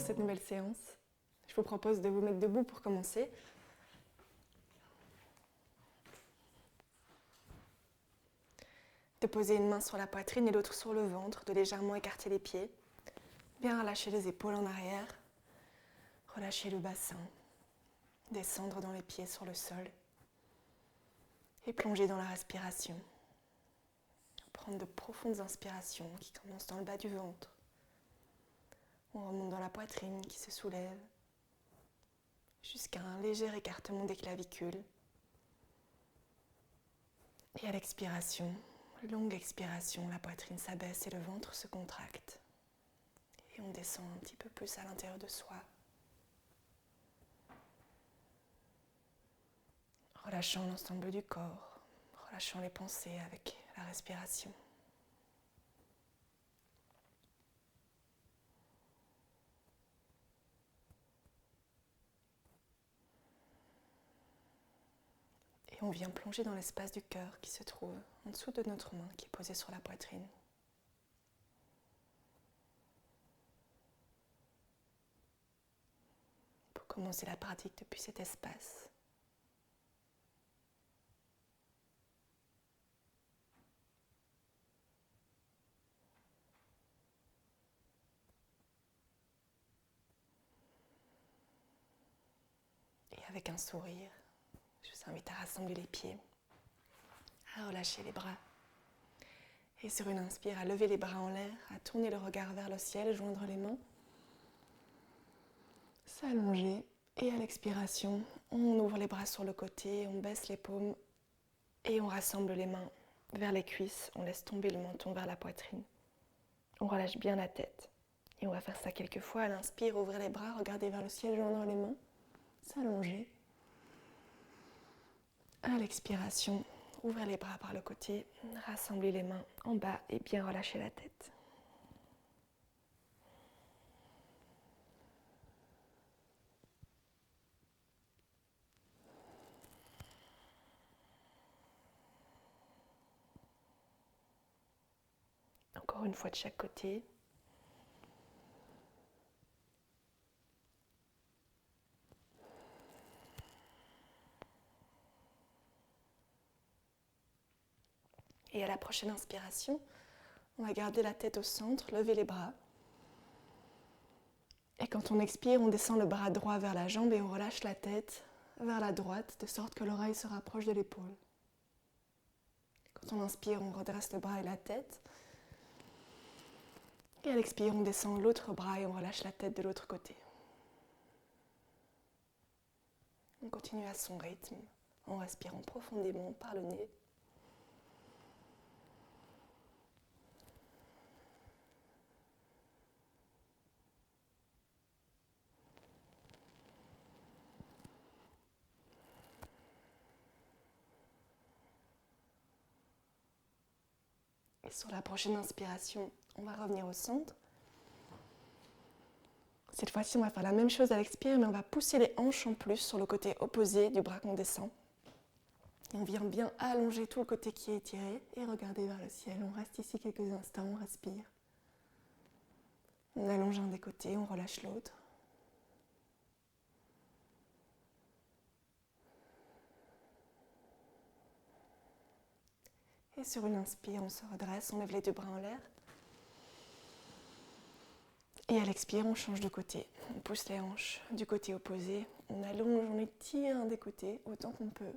cette nouvelle séance. Je vous propose de vous mettre debout pour commencer. De poser une main sur la poitrine et l'autre sur le ventre, de légèrement écarter les pieds. Bien relâcher les épaules en arrière. Relâcher le bassin. Descendre dans les pieds sur le sol. Et plonger dans la respiration. Prendre de profondes inspirations qui commencent dans le bas du ventre. On remonte dans la poitrine qui se soulève jusqu'à un léger écartement des clavicules. Et à l'expiration, longue expiration, la poitrine s'abaisse et le ventre se contracte. Et on descend un petit peu plus à l'intérieur de soi. Relâchant l'ensemble du corps, relâchant les pensées avec la respiration. Et on vient plonger dans l'espace du cœur qui se trouve en dessous de notre main qui est posée sur la poitrine. Pour commencer la pratique depuis cet espace. Et avec un sourire, je vous invite à rassembler les pieds, à relâcher les bras. Et sur une inspire, à lever les bras en l'air, à tourner le regard vers le ciel, joindre les mains. S'allonger. Et à l'expiration, on ouvre les bras sur le côté, on baisse les paumes et on rassemble les mains vers les cuisses. On laisse tomber le menton vers la poitrine. On relâche bien la tête. Et on va faire ça quelques fois. À l'inspire, ouvrir les bras, regarder vers le ciel, joindre les mains. S'allonger. À l'expiration, ouvrez les bras par le côté, rassemblez les mains en bas et bien relâchez la tête. Encore une fois de chaque côté. Et à la prochaine inspiration, on va garder la tête au centre, lever les bras. Et quand on expire, on descend le bras droit vers la jambe et on relâche la tête vers la droite, de sorte que l'oreille se rapproche de l'épaule. Quand on inspire, on redresse le bras et la tête. Et à l'expire, on descend l'autre bras et on relâche la tête de l'autre côté. On continue à son rythme, en respirant profondément par le nez. Et sur la prochaine inspiration, on va revenir au centre. Cette fois-ci, on va faire la même chose à l'expire, mais on va pousser les hanches en plus sur le côté opposé du bras qu'on descend. Et on vient bien allonger tout le côté qui est étiré et regarder vers le ciel. On reste ici quelques instants, on respire. On allonge un des côtés, on relâche l'autre. Et sur une inspire, on se redresse, on lève les deux bras en l'air. Et à l'expire, on change de côté. On pousse les hanches du côté opposé. On allonge, on étire un des côtés autant qu'on peut.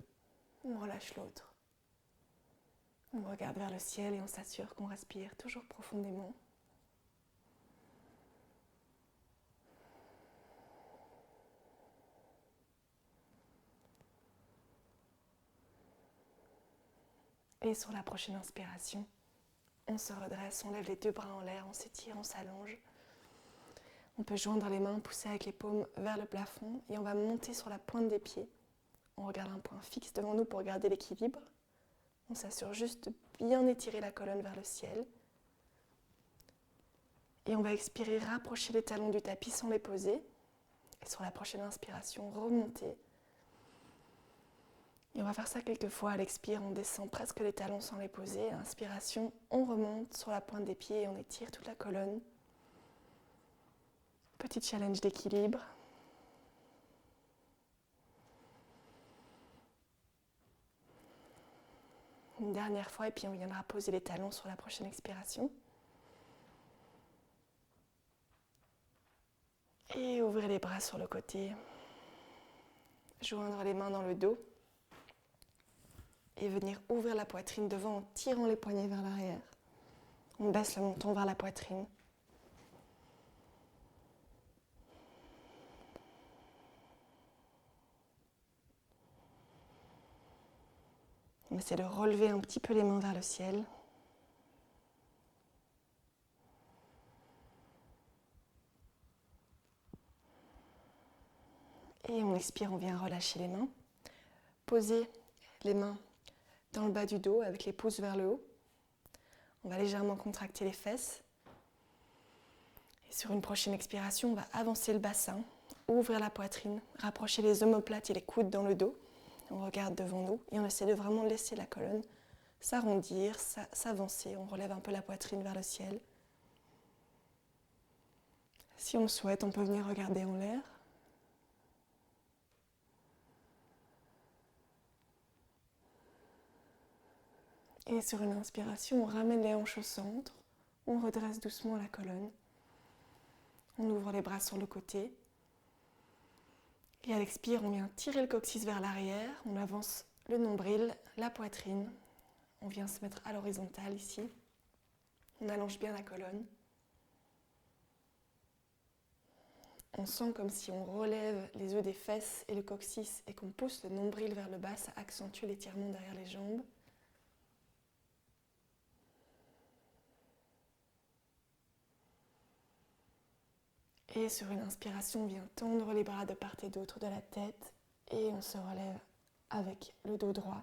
On relâche l'autre. On regarde vers le ciel et on s'assure qu'on respire toujours profondément. Et sur la prochaine inspiration, on se redresse, on lève les deux bras en l'air, on s'étire, on s'allonge. On peut joindre les mains, pousser avec les paumes vers le plafond et on va monter sur la pointe des pieds. On regarde un point fixe devant nous pour garder l'équilibre. On s'assure juste de bien étirer la colonne vers le ciel. Et on va expirer, rapprocher les talons du tapis sans les poser. Et sur la prochaine inspiration, remonter. Et on va faire ça quelques fois. À l'expire, on descend presque les talons sans les poser. À l'inspiration, on remonte sur la pointe des pieds et on étire toute la colonne. Petit challenge d'équilibre. Une dernière fois et puis on viendra poser les talons sur la prochaine expiration. Et ouvrir les bras sur le côté. Joindre les mains dans le dos. Et venir ouvrir la poitrine devant en tirant les poignets vers l'arrière. On baisse le menton vers la poitrine. On essaie de relever un petit peu les mains vers le ciel. Et on expire, on vient relâcher les mains. Poser les mains dans le bas du dos avec les pouces vers le haut. On va légèrement contracter les fesses. Et sur une prochaine expiration, on va avancer le bassin, ouvrir la poitrine, rapprocher les omoplates et les coudes dans le dos. On regarde devant nous et on essaie de vraiment laisser la colonne s'arrondir, s'avancer. On relève un peu la poitrine vers le ciel. Si on le souhaite, on peut venir regarder en l'air. Et sur une inspiration, on ramène les hanches au centre. On redresse doucement la colonne. On ouvre les bras sur le côté. Et à l'expire, on vient tirer le coccyx vers l'arrière. On avance le nombril, la poitrine. On vient se mettre à l'horizontale ici. On allonge bien la colonne. On sent comme si on relève les os des fesses et le coccyx et qu'on pousse le nombril vers le bas. Ça accentue l'étirement derrière les jambes. Et sur une inspiration, on vient tendre les bras de part et d'autre de la tête et on se relève avec le dos droit.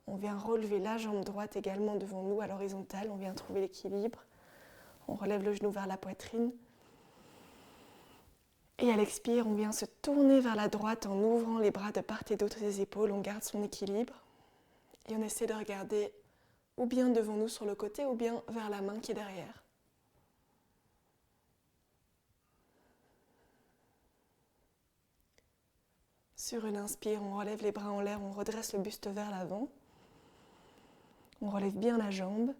On vient relever la jambe droite également devant nous à l'horizontale. On vient trouver l'équilibre. On relève le genou vers la poitrine. Et à l'expire, on vient se tourner vers la droite en ouvrant les bras de part et d'autre des épaules. On garde son équilibre. Et on essaie de regarder ou bien devant nous sur le côté ou bien vers la main qui est derrière. Sur une inspire, on relève les bras en l'air, on redresse le buste vers l'avant. On relève bien la jambe.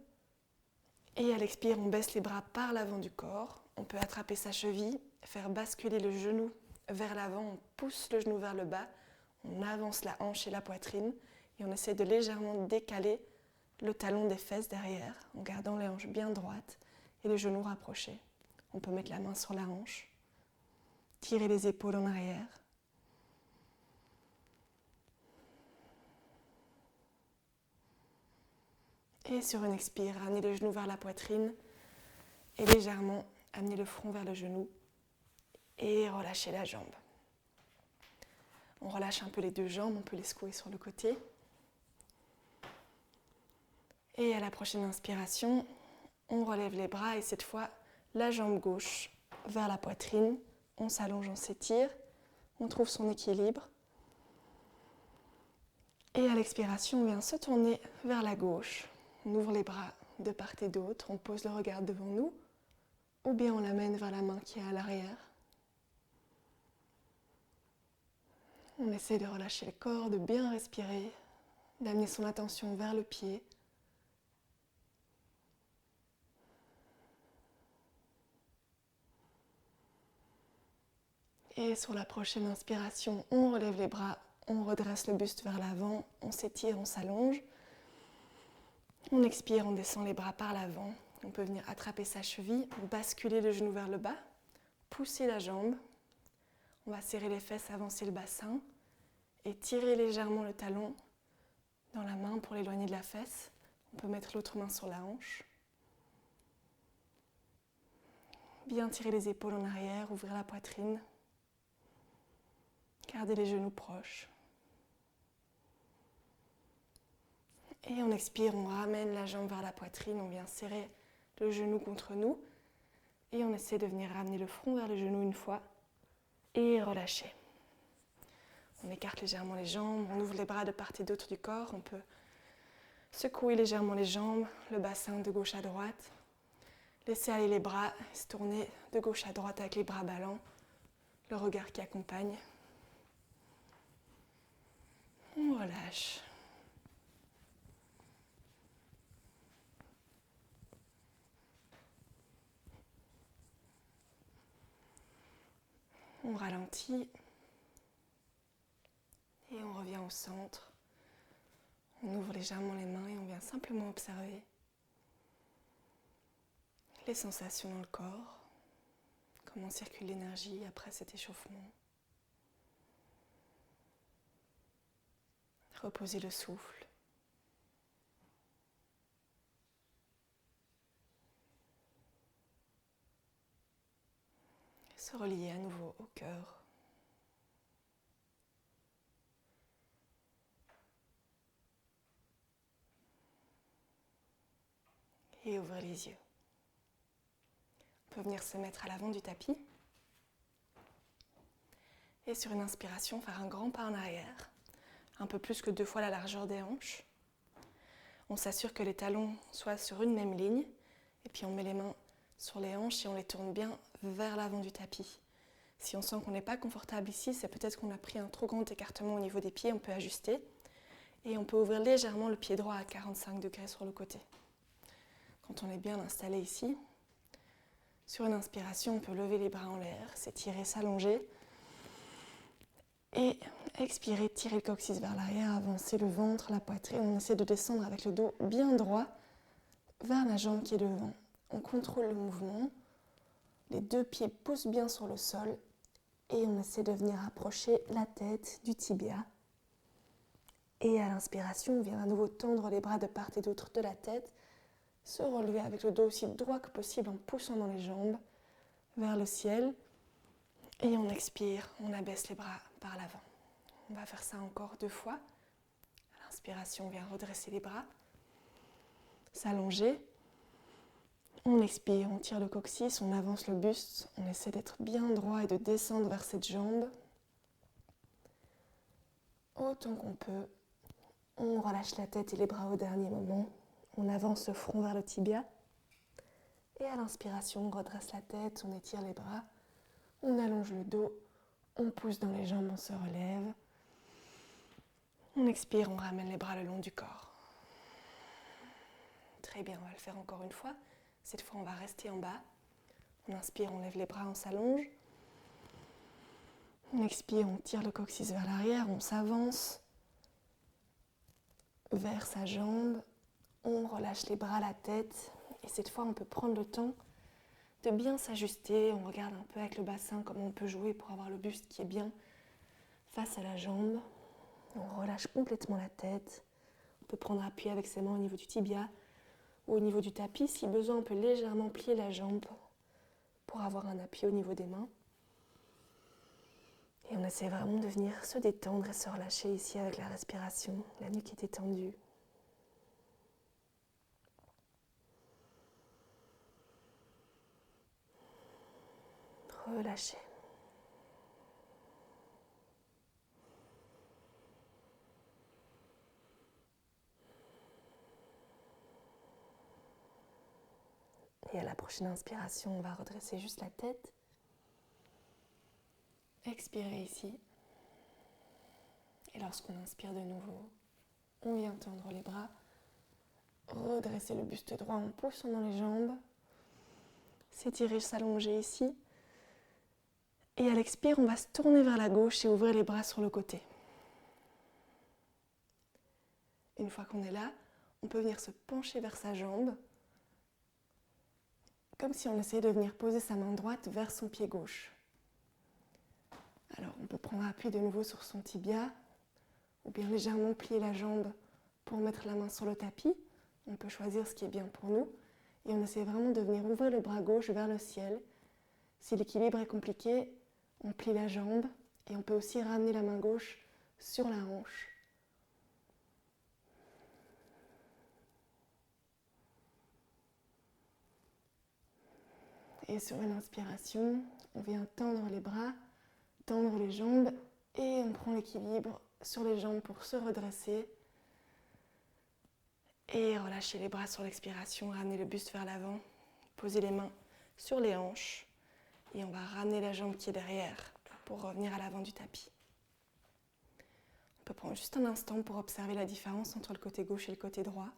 Et à l'expire, on baisse les bras par l'avant du corps. On peut attraper sa cheville, faire basculer le genou vers l'avant. On pousse le genou vers le bas. On avance la hanche et la poitrine. Et on essaie de légèrement décaler le talon des fesses derrière, en gardant les hanches bien droites et le genou rapproché. On peut mettre la main sur la hanche, tirer les épaules en arrière. Et sur une expire, amener le genou vers la poitrine et légèrement amener le front vers le genou et relâcher la jambe. On relâche un peu les deux jambes, on peut les secouer sur le côté. Et à la prochaine inspiration, on relève les bras et cette fois, la jambe gauche vers la poitrine. On s'allonge, on s'étire, on trouve son équilibre. Et à l'expiration, on vient se tourner vers la gauche. On ouvre les bras de part et d'autre, on pose le regard devant nous, ou bien on l'amène vers la main qui est à l'arrière. On essaie de relâcher le corps, de bien respirer, d'amener son attention vers le pied. Et sur la prochaine inspiration, on relève les bras, on redresse le buste vers l'avant, on s'étire, on s'allonge. On expire, on descend les bras par l'avant. On peut venir attraper sa cheville, basculer le genou vers le bas, pousser la jambe. On va serrer les fesses, avancer le bassin et tirer légèrement le talon dans la main pour l'éloigner de la fesse. On peut mettre l'autre main sur la hanche. Bien tirer les épaules en arrière, ouvrir la poitrine. Garder les genoux proches. Et on expire, on ramène la jambe vers la poitrine, on vient serrer le genou contre nous. Et on essaie de venir ramener le front vers le genou une fois et relâcher. On écarte légèrement les jambes, on ouvre les bras de part et d'autre du corps. On peut secouer légèrement les jambes, le bassin de gauche à droite. Laissez aller les bras, se tourner de gauche à droite avec les bras ballants, le regard qui accompagne. On relâche. On ralentit et on revient au centre. On ouvre légèrement les mains et on vient simplement observer les sensations dans le corps, comment circule l'énergie après cet échauffement. Reposez le souffle. Se relier à nouveau au cœur. Et ouvrir les yeux. On peut venir se mettre à l'avant du tapis. Et sur une inspiration, faire un grand pas en arrière, un peu plus que 2 fois la largeur des hanches. On s'assure que les talons soient sur une même ligne. Et puis on met les mains sur les hanches et on les tourne bien vers l'avant du tapis. Si on sent qu'on n'est pas confortable ici, c'est peut-être qu'on a pris un trop grand écartement au niveau des pieds, on peut ajuster. Et on peut ouvrir légèrement le pied droit à 45 degrés sur le côté. Quand on est bien installé ici, sur une inspiration, on peut lever les bras en l'air, s'étirer, s'allonger. Et expirer, tirer le coccyx vers l'arrière, avancer le ventre, la poitrine. On essaie de descendre avec le dos bien droit vers la jambe qui est devant. On contrôle le mouvement. Les 2 pieds poussent bien sur le sol. Et on essaie de venir approcher la tête du tibia. Et à l'inspiration, on vient à nouveau tendre les bras de part et d'autre de la tête. Se relever avec le dos aussi droit que possible en poussant dans les jambes vers le ciel. Et on expire, on abaisse les bras par l'avant. On va faire ça encore 2 fois. À l'inspiration, on vient redresser les bras, s'allonger. On expire, on tire le coccyx, on avance le buste. On essaie d'être bien droit et de descendre vers cette jambe. Autant qu'on peut. On relâche la tête et les bras au dernier moment. On avance le front vers le tibia. Et à l'inspiration, on redresse la tête, on étire les bras. On allonge le dos, on pousse dans les jambes, on se relève. On expire, on ramène les bras le long du corps. Très bien, on va le faire encore une fois. Cette fois, on va rester en bas. On inspire, on lève les bras, on s'allonge. On expire, on tire le coccyx vers l'arrière, on s'avance vers sa jambe. On relâche les bras, la tête. Et cette fois, on peut prendre le temps de bien s'ajuster. On regarde un peu avec le bassin comment on peut jouer pour avoir le buste qui est bien face à la jambe. On relâche complètement la tête. On peut prendre appui avec ses mains au niveau du tibia ou au niveau du tapis. Si besoin, on peut légèrement plier la jambe pour avoir un appui au niveau des mains. Et on essaie vraiment de venir se détendre et se relâcher ici avec la respiration. La nuque est étendue. Relâchez. Et à la prochaine inspiration, on va redresser juste la tête. Expirez ici. Et lorsqu'on inspire de nouveau, on vient tendre les bras, redresser le buste droit en poussant dans les jambes, s'étirer, s'allonger ici. Et à l'expire, on va se tourner vers la gauche et ouvrir les bras sur le côté. Une fois qu'on est là, on peut venir se pencher vers sa jambe, comme si on essayait de venir poser sa main droite vers son pied gauche. Alors, on peut prendre appui de nouveau sur son tibia, ou bien légèrement plier la jambe pour mettre la main sur le tapis. On peut choisir ce qui est bien pour nous. Et on essaie vraiment de venir ouvrir le bras gauche vers le ciel. Si l'équilibre est compliqué, on plie la jambe et on peut aussi ramener la main gauche sur la hanche. Et sur une inspiration, on vient tendre les bras, tendre les jambes et on prend l'équilibre sur les jambes pour se redresser. Et relâcher les bras sur l'expiration, ramener le buste vers l'avant poser les mains sur les hanches et on va ramener la jambe qui est derrière pour revenir à l'avant du tapis. On peut prendre juste un instant pour observer la différence entre le côté gauche et le côté droit.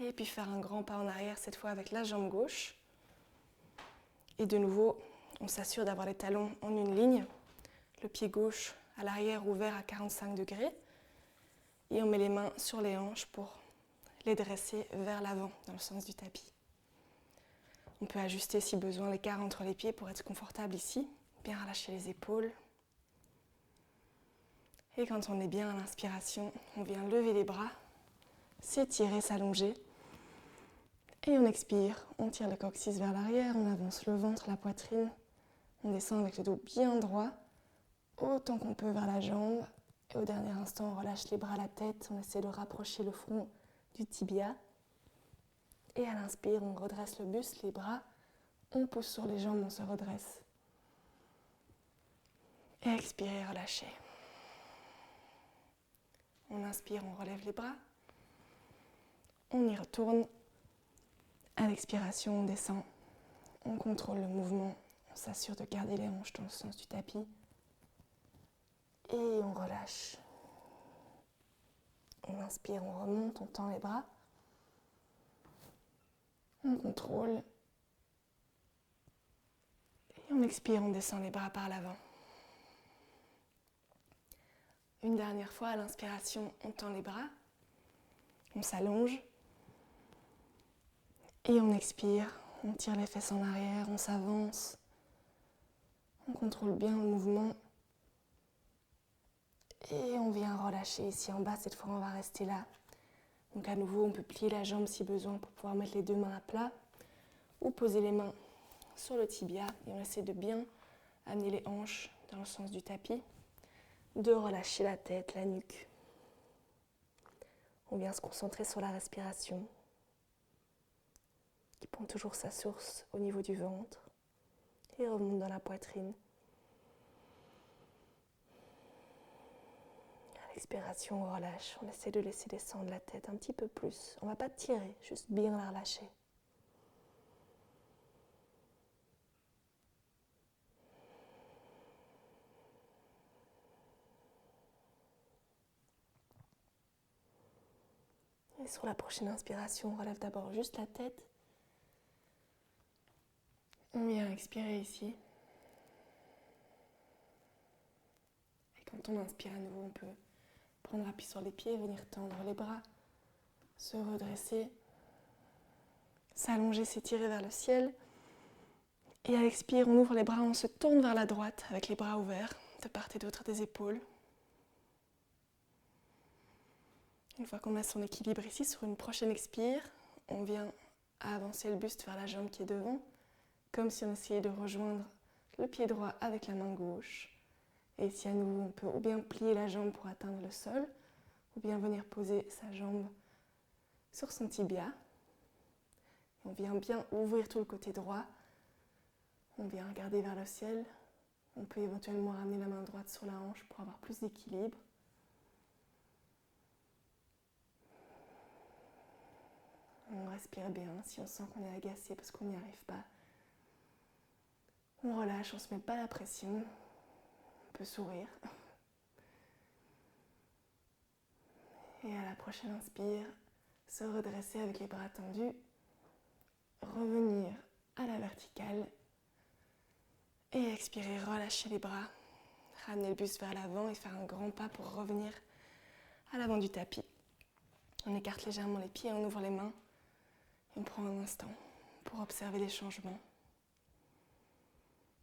Et puis faire un grand pas en arrière, cette fois avec la jambe gauche. Et de nouveau, on s'assure d'avoir les talons en une ligne, le pied gauche à l'arrière ouvert à 45 degrés. Et on met les mains sur les hanches pour les dresser vers l'avant, dans le sens du tapis. On peut ajuster si besoin l'écart entre les pieds pour être confortable ici. Bien relâcher les épaules. Et quand on est bien à l'inspiration, on vient lever les bras, s'étirer, s'allonger. Et on expire, on tire le coccyx vers l'arrière, on avance le ventre, la poitrine. On descend avec le dos bien droit, autant qu'on peut vers la jambe. Et au dernier instant, on relâche les bras, la tête, on essaie de rapprocher le front du tibia. Et à l'inspire, on redresse le buste, les bras, on pousse sur les jambes, on se redresse. Et expirez, relâchez. On inspire, on relève les bras. On y retourne. À l'expiration, on descend. On contrôle le mouvement. On s'assure de garder les hanches dans le sens du tapis. Et on relâche. On inspire, on remonte, on tend les bras. On contrôle. Et on expire, on descend les bras par l'avant. Une dernière fois, à l'inspiration, on tend les bras. On s'allonge. Et on expire, on tire les fesses en arrière, on s'avance. On contrôle bien le mouvement. Et on vient relâcher ici en bas, cette fois on va rester là. Donc à nouveau, on peut plier la jambe si besoin pour pouvoir mettre les deux mains à plat. Ou poser les mains sur le tibia et on essaie de bien amener les hanches dans le sens du tapis. De relâcher la tête, la nuque. On vient se concentrer sur la respiration, qui prend toujours sa source au niveau du ventre et remonte dans la poitrine. À l'expiration, on relâche. On essaie de laisser descendre la tête un petit peu plus. On ne va pas tirer, juste bien la relâcher. Et sur la prochaine inspiration, on relève d'abord juste la tête. On vient expirer ici. Et quand on inspire à nouveau, on peut prendre appui sur les pieds, venir tendre les bras, se redresser, s'allonger, s'étirer vers le ciel. Et à l'expire, on ouvre les bras, on se tourne vers la droite avec les bras ouverts, de part et d'autre des épaules. Une fois qu'on a son équilibre ici, sur une prochaine expire, on vient avancer le buste vers la jambe qui est devant, comme si on essayait de rejoindre le pied droit avec la main gauche. Et ici à nouveau, on peut ou bien plier la jambe pour atteindre le sol, ou bien venir poser sa jambe sur son tibia. On vient bien ouvrir tout le côté droit. On vient regarder vers le ciel. On peut éventuellement ramener la main droite sur la hanche pour avoir plus d'équilibre. On respire bien. Si on sent qu'on est agacé parce qu'on n'y arrive pas, on relâche, on ne se met pas la pression. On peut sourire. Et à la prochaine inspire, se redresser avec les bras tendus. Revenir à la verticale. Et expirer, relâcher les bras. Ramener le buste vers l'avant et faire un grand pas pour revenir à l'avant du tapis. On écarte légèrement les pieds, on ouvre les mains. Et on prend un instant pour observer les changements.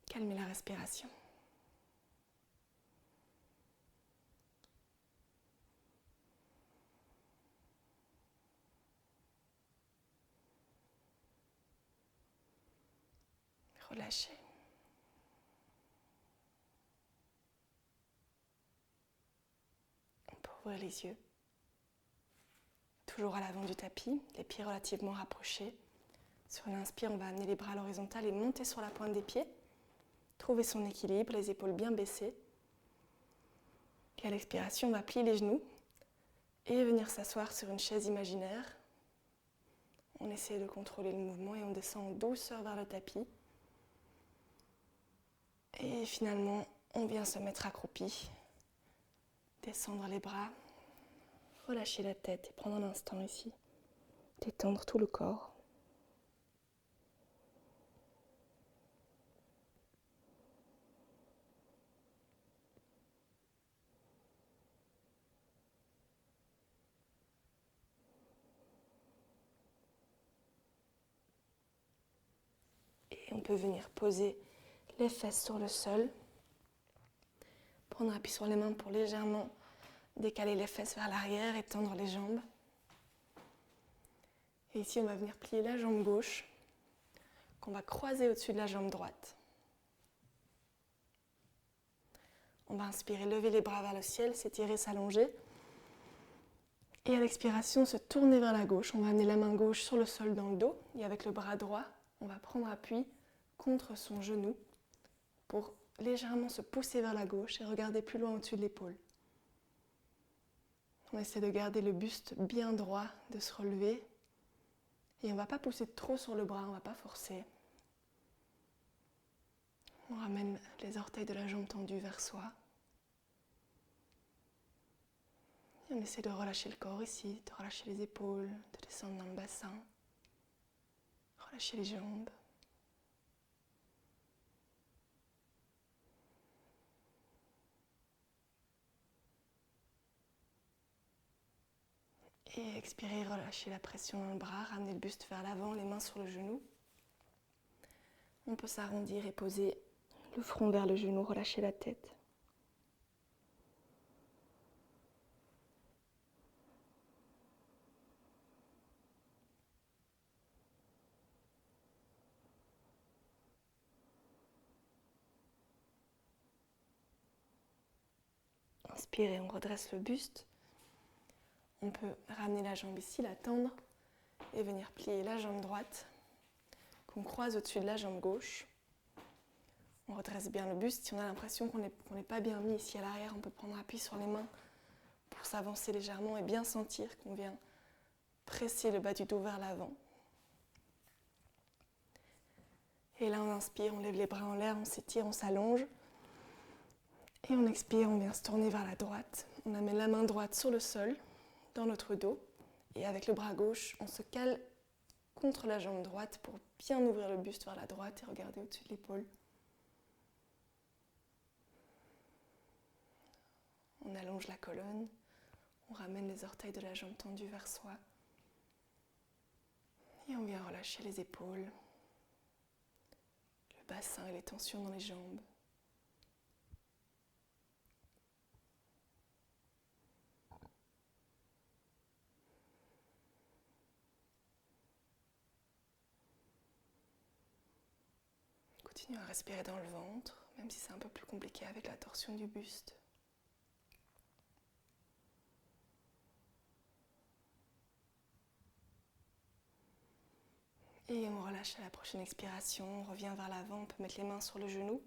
Calmer la respiration. Relâchez. On peut ouvrir les yeux. Toujours à l'avant du tapis, les pieds relativement rapprochés. Sur une inspire, on va amener les bras à l'horizontale et monter sur la pointe des pieds. Trouver son équilibre, les épaules bien baissées. Et à l'expiration, on va plier les genoux et venir s'asseoir sur une chaise imaginaire. On essaie de contrôler le mouvement et on descend en douceur vers le tapis. Et finalement, on vient se mettre accroupi, descendre les bras, relâcher la tête et prendre un instant ici, détendre tout le corps. Et on peut venir poser les fesses sur le sol, prendre appui sur les mains pour légèrement décaler les fesses vers l'arrière et tendre les jambes. Et ici, on va venir plier la jambe gauche, qu'on va croiser au-dessus de la jambe droite. On va inspirer, lever les bras vers le ciel, s'étirer, s'allonger. Et à l'expiration, se tourner vers la gauche. On va amener la main gauche sur le sol dans le dos. Et avec le bras droit, on va prendre appui contre son genou pour légèrement se pousser vers la gauche et regarder plus loin au-dessus de l'épaule. On essaie de garder le buste bien droit, de se relever. Et on ne va pas pousser trop sur le bras, on ne va pas forcer. On ramène les orteils de la jambe tendue vers soi. Et on essaie de relâcher le corps ici, de relâcher les épaules, de descendre dans le bassin. Relâcher les jambes. Et expirer, relâcher la pression dans le bras, ramener le buste vers l'avant, les mains sur le genou. On peut s'arrondir et poser le front vers le genou, relâcher la tête. Inspirez, on redresse le buste. On peut ramener la jambe ici, la tendre et venir plier la jambe droite qu'on croise au-dessus de la jambe gauche. On redresse bien le buste. Si on a l'impression qu'on n'est pas bien mis ici à l'arrière, on peut prendre appui sur les mains pour s'avancer légèrement et bien sentir qu'on vient presser le bas du dos vers l'avant. Et là, on inspire, on lève les bras en l'air, on s'étire, on s'allonge. Et on expire, on vient se tourner vers la droite. On amène la main droite sur le sol, dans notre dos. Et avec le bras gauche, on se cale contre la jambe droite pour bien ouvrir le buste vers la droite et regarder au-dessus de l'épaule. On allonge la colonne, on ramène les orteils de la jambe tendue vers soi. Et on vient relâcher les épaules, le bassin et les tensions dans les jambes. Continuez à respirer dans le ventre, même si c'est un peu plus compliqué avec la torsion du buste. Et on relâche à la prochaine expiration, on revient vers l'avant, on peut mettre les mains sur le genou,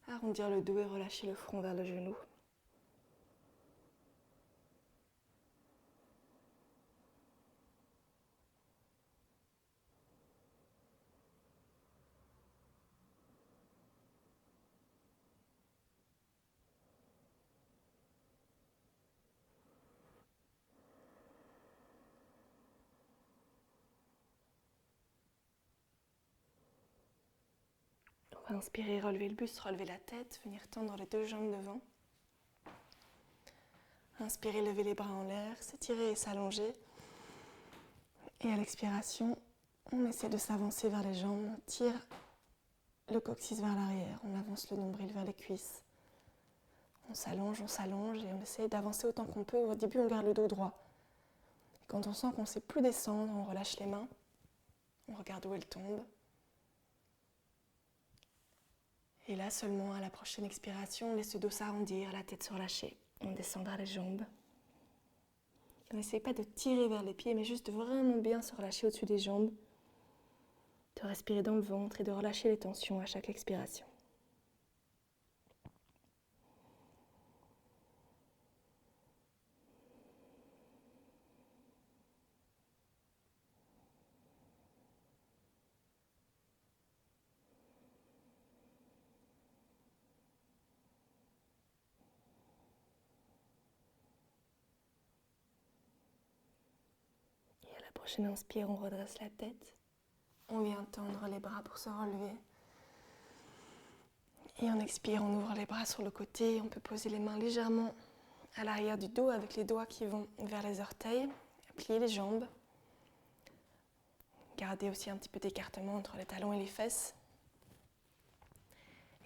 arrondir le dos et relâcher le front vers le genou. On va inspirer, relever le buste, relever la tête, venir tendre les deux jambes devant. Inspirer, lever les bras en l'air, s'étirer et s'allonger. Et à l'expiration, on essaie de s'avancer vers les jambes, on tire le coccyx vers l'arrière, on avance le nombril vers les cuisses. On s'allonge et on essaie d'avancer autant qu'on peut. Au début, on garde le dos droit. Et quand on sent qu'on ne sait plus descendre, on relâche les mains, on regarde où elles tombent. Et là seulement, à la prochaine expiration, on laisse le dos s'arrondir, la tête se relâcher. On descendra les jambes. On n'essaye pas de tirer vers les pieds, mais juste de vraiment bien se relâcher au-dessus des jambes, de respirer dans le ventre et de relâcher les tensions à chaque expiration. prochaine inspire, on redresse la tête. On vient tendre les bras pour se relever. Et on expire, on ouvre les bras sur le côté. On peut poser les mains légèrement à l'arrière du dos avec les doigts qui vont vers les orteils. Plier les jambes. Garder aussi un petit peu d'écartement entre les talons et les fesses.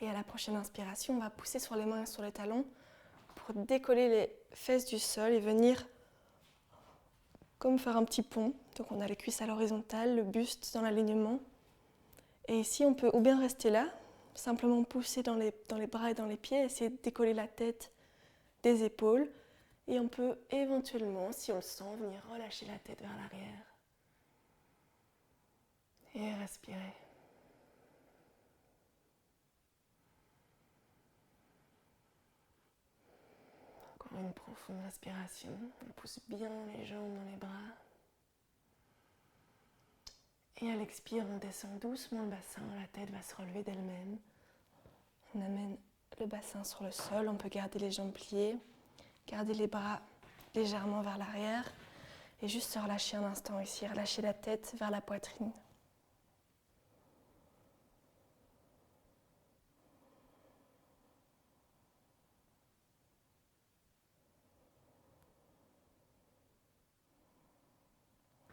Et à la prochaine inspiration, on va pousser sur les mains et sur les talons pour décoller les fesses du sol et venir comme faire un petit pont. Donc on a les cuisses à l'horizontale, le buste dans l'alignement. Et ici, on peut ou bien rester là, simplement pousser dans les bras et dans les pieds, essayer de décoller la tête des épaules. Et on peut éventuellement, si on le sent, venir relâcher la tête vers l'arrière. Et respirer. Encore une profonde respiration. On pousse bien les jambes dans les bras. Et à l'expire, on descend doucement le bassin. La tête va se relever d'elle-même. On amène le bassin sur le sol. On peut garder les jambes pliées. Garder les bras légèrement vers l'arrière. Et juste se relâcher un instant ici. Relâcher la tête vers la poitrine.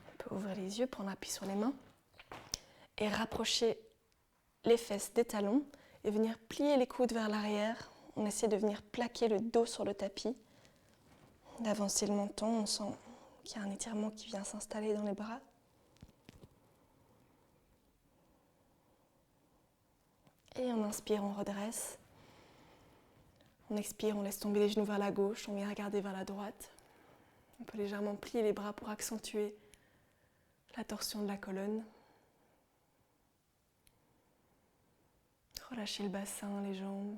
On peut ouvrir les yeux, prendre appui sur les mains. Et rapprocher les fesses des talons et venir plier les coudes vers l'arrière. On essaie de venir plaquer le dos sur le tapis, d'avancer le menton. On sent qu'il y a un étirement qui vient s'installer dans les bras. Et on inspire, on redresse. On expire, on laisse tomber les genoux vers la gauche, on vient regarder vers la droite. On peut légèrement plier les bras pour accentuer la torsion de la colonne. Relâchez le bassin, les jambes.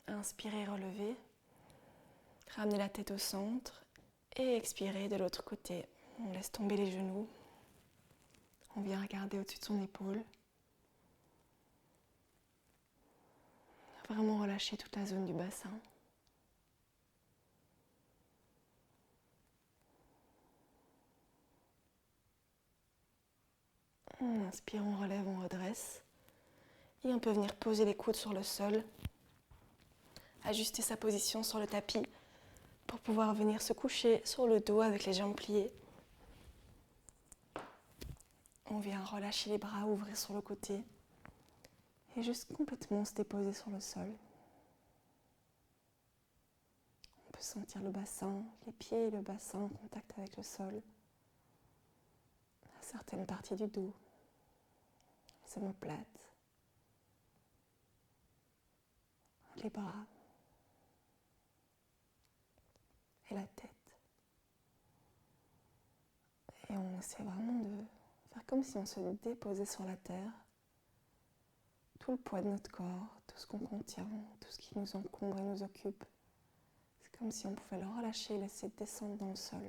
Inspirez, relevez. Ramenez la tête au centre. Et expirez de l'autre côté. On laisse tomber les genoux. On vient regarder au-dessus de son épaule. Vraiment relâcher toute la zone du bassin. On inspire, on relève, on redresse. Et on peut venir poser les coudes sur le sol. Ajuster sa position sur le tapis pour pouvoir venir se coucher sur le dos avec les jambes pliées. On vient relâcher les bras, ouvrir sur le côté et juste complètement se déposer sur le sol. On peut sentir le bassin, les pieds et le bassin en contact avec le sol. À certaines parties du dos, les omoplates, les bras et la tête. Et on essaie vraiment de faire comme si on se déposait sur la terre. Tout le poids de notre corps, tout ce qu'on contient, tout ce qui nous encombre et nous occupe. C'est comme si on pouvait le relâcher et laisser descendre dans le sol.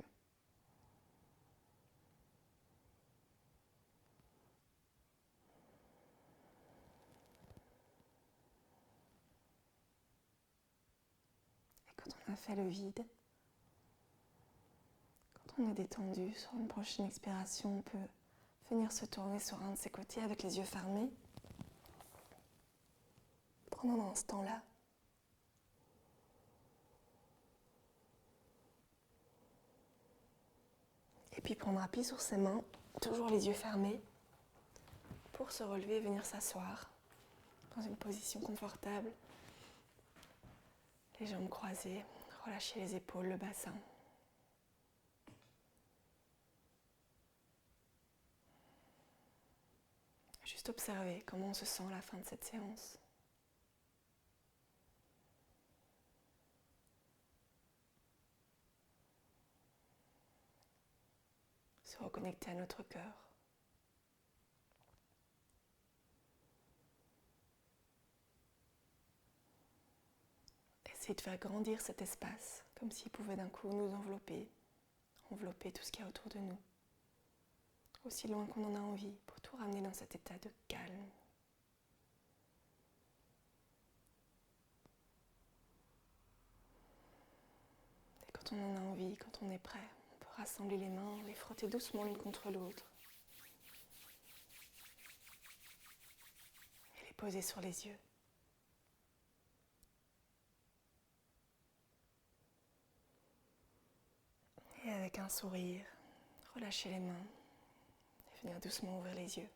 Et quand on a fait le vide, quand on est détendu, sur une prochaine expiration, on peut venir se tourner sur un de ses côtés avec les yeux fermés. Prenons un instant là. Et puis prendre appui sur ses mains, toujours les yeux fermés, pour se relever et venir s'asseoir dans une position confortable. Les jambes croisées, relâchez les épaules, le bassin. Juste observer comment on se sent à la fin de cette séance. Se reconnecter à notre cœur. Essayer de faire grandir cet espace, comme s'il pouvait d'un coup nous envelopper tout ce qu'il y a autour de nous, aussi loin qu'on en a envie, pour tout ramener dans cet état de calme. Quand on en a envie, quand on est prêt, on peut rassembler les mains, les frotter doucement l'une contre l'autre et les poser sur les yeux. Et avec un sourire, relâcher les mains et venir doucement ouvrir les yeux.